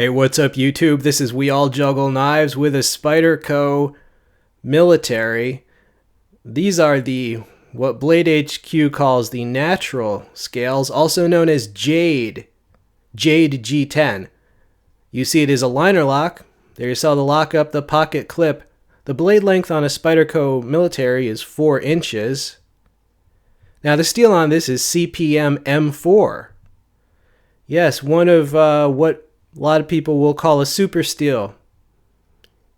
Hey, what's up YouTube? This is We All Juggle Knives with a Spyderco military. These are what Blade HQ calls the natural scales, also known as Jade G10. You see it is a liner lock. There you saw the lock up, the pocket clip. The blade length on a Spyderco military is 4 inches. Now the steel on this is CPM-M4. Yes, one of what a lot of people will call a super steel.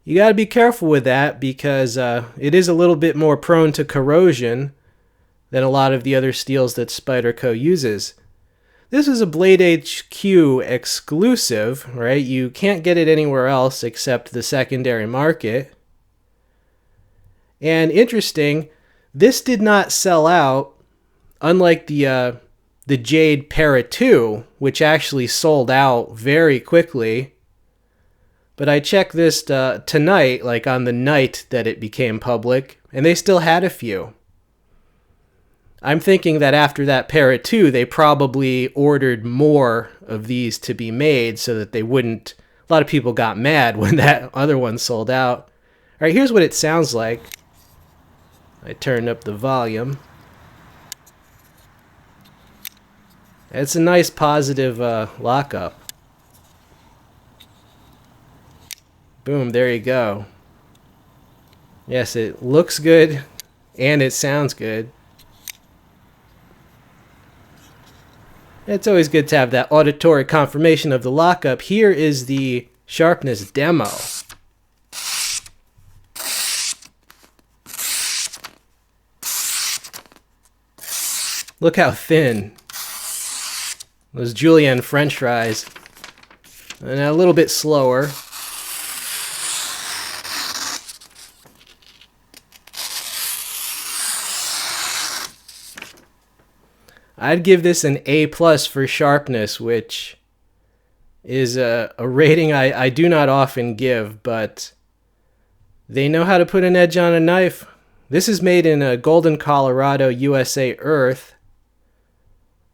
You got to be careful with that because it is a little bit more prone to corrosion than a lot of the other steels that Spyderco uses. This is a Blade HQ exclusive, right? You can't get it anywhere else except the secondary market. And interesting, this did not sell out, unlike the Jade Para 2, which actually sold out very quickly. But I checked this tonight, like on the night that it became public, and they still had a few. I'm thinking that after that Para 2, they probably ordered more of these to be made so that they wouldn't... A lot of people got mad when that other one sold out. All right, here's what it sounds like. I turned up the volume. It's a nice positive lockup. Boom, there you go. Yes, it looks good and it sounds good. It's always good to have that auditory confirmation of the lockup. Here is the sharpness demo. Look how thin. Those julienne french fries. And a little bit slower. I'd give this an A+ for sharpness, which is a rating I do not often give, but they know how to put an edge on a knife. This is made in Golden, Colorado, USA earth.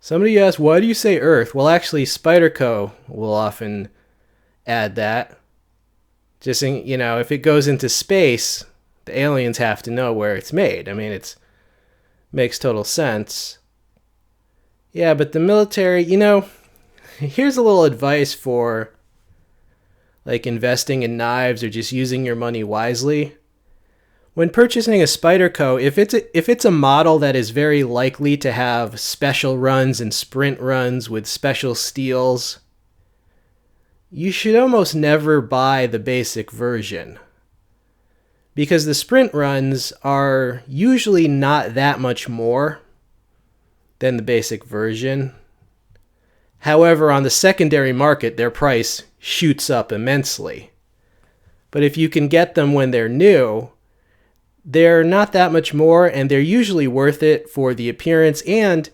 Somebody asked, why do you say earth? Well, actually, Spyderco will often add that. Just, you know, if it goes into space, the aliens have to know where it's made. I mean, it makes total sense. Yeah, but the military, you know, here's a little advice for, like, investing in knives or just using your money wisely. When purchasing a Spyderco, if it's a model that is very likely to have special runs and sprint runs with special steels, you should almost never buy the basic version. Because the sprint runs are usually not that much more than the basic version. However, on the secondary market, their price shoots up immensely. But if you can get them when they're new, they're not that much more, and they're usually worth it for the appearance, and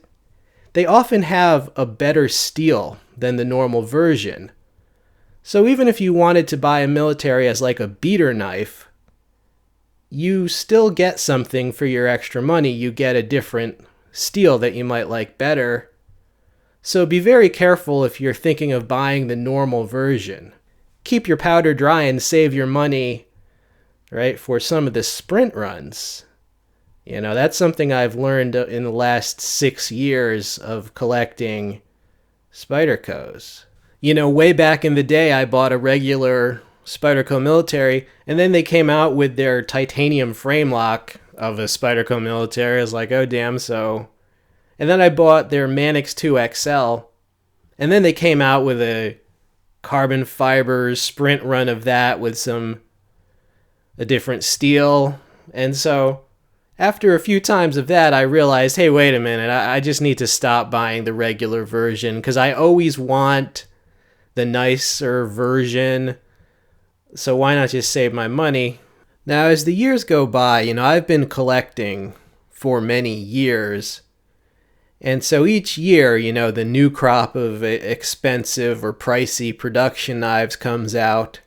they often have a better steel than the normal version. So even if you wanted to buy a military as like a beater knife, you still get something for your extra money. You get a different steel that you might like better. So be very careful if you're thinking of buying the normal version. Keep your powder dry and save your money, right, for some of the sprint runs. You know, that's something I've learned in the last 6 years of collecting Spydercos. You know, way back in the day, I bought a regular Spyderco military, and then they came out with their titanium frame lock of a Spyderco military. I was like, oh damn, so... And then I bought their Manix 2 XL, and then they came out with a carbon fiber sprint run of that with a different steel. And so after a few times of that, I realized, hey, wait a minute, I just need to stop buying the regular version because I always want the nicer version. So why not just save my money? Now, as the years go by, you know, I've been collecting for many years. And so each year, you know, the new crop of expensive or pricey production knives comes out.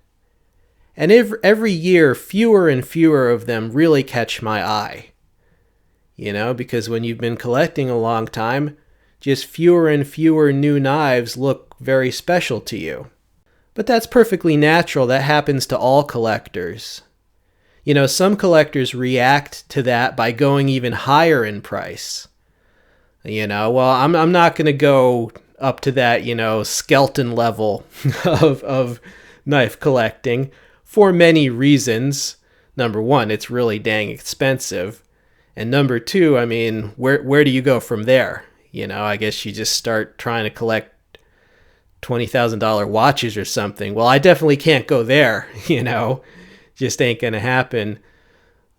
And every year, fewer and fewer of them really catch my eye. You know, because when you've been collecting a long time, just fewer and fewer new knives look very special to you. But that's perfectly natural. That happens to all collectors. You know, some collectors react to that by going even higher in price. You know, well, I'm not going to go up to that, you know, skeleton level of knife collecting for many reasons. Number one, it's really dang expensive. And number two, I mean, where do you go from there? You know, I guess you just start trying to collect $20,000 watches or something. Well, I definitely can't go there, you know, just ain't going to happen.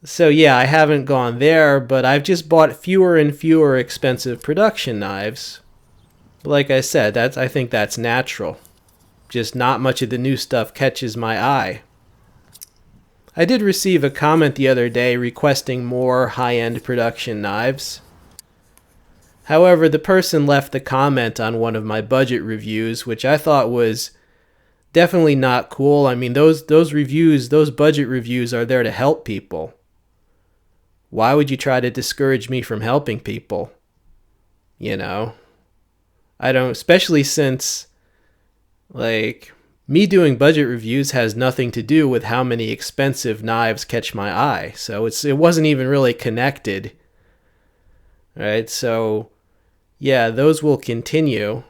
So yeah, I haven't gone there, but I've just bought fewer and fewer expensive production knives. But like I said, I think that's natural. Just not much of the new stuff catches my eye. I did receive a comment the other day requesting more high-end production knives. However, the person left a comment on one of my budget reviews, which I thought was definitely not cool. I mean, those reviews, those budget reviews are there to help people. Why would you try to discourage me from helping people? You know? I don't, especially since, like, me doing budget reviews has nothing to do with how many expensive knives catch my eye. So it wasn't even really connected. Right? So, yeah, those will continue.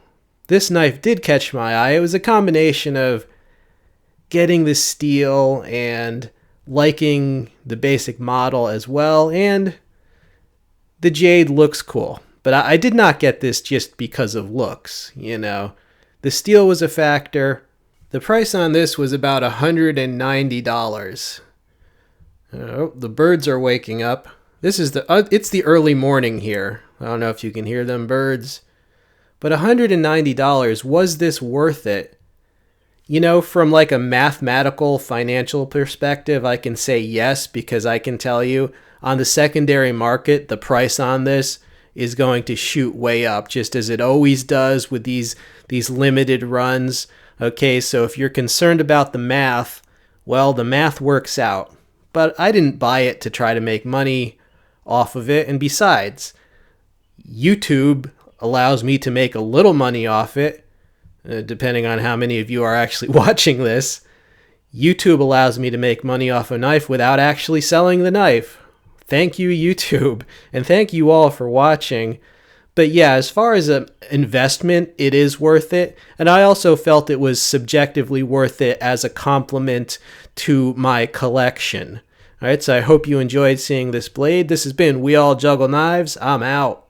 This knife did catch my eye. It was a combination of getting the steel and liking the basic model as well, and the Jade looks cool. But I did not get this just because of looks, you know. The steel was a factor. The price on this was about $190. Oh, the birds are waking up. This is it's the early morning here. I don't know if you can hear them birds. But $190, was this worth it? You know, from like a mathematical financial perspective, I can say yes, because I can tell you on the secondary market, the price on this is going to shoot way up, just as it always does with these limited runs. Okay, so if you're concerned about the math, well, the math works out. But I didn't buy it to try to make money off of it. And besides, YouTube allows me to make a little money off it. Depending on how many of you are actually watching this, YouTube allows me to make money off a knife without actually selling the knife. Thank you, YouTube. And thank you all for watching. But yeah, as far as an investment, it is worth it. And I also felt it was subjectively worth it as a compliment to my collection. All right, so I hope you enjoyed seeing this blade. This has been We All Juggle Knives. I'm out.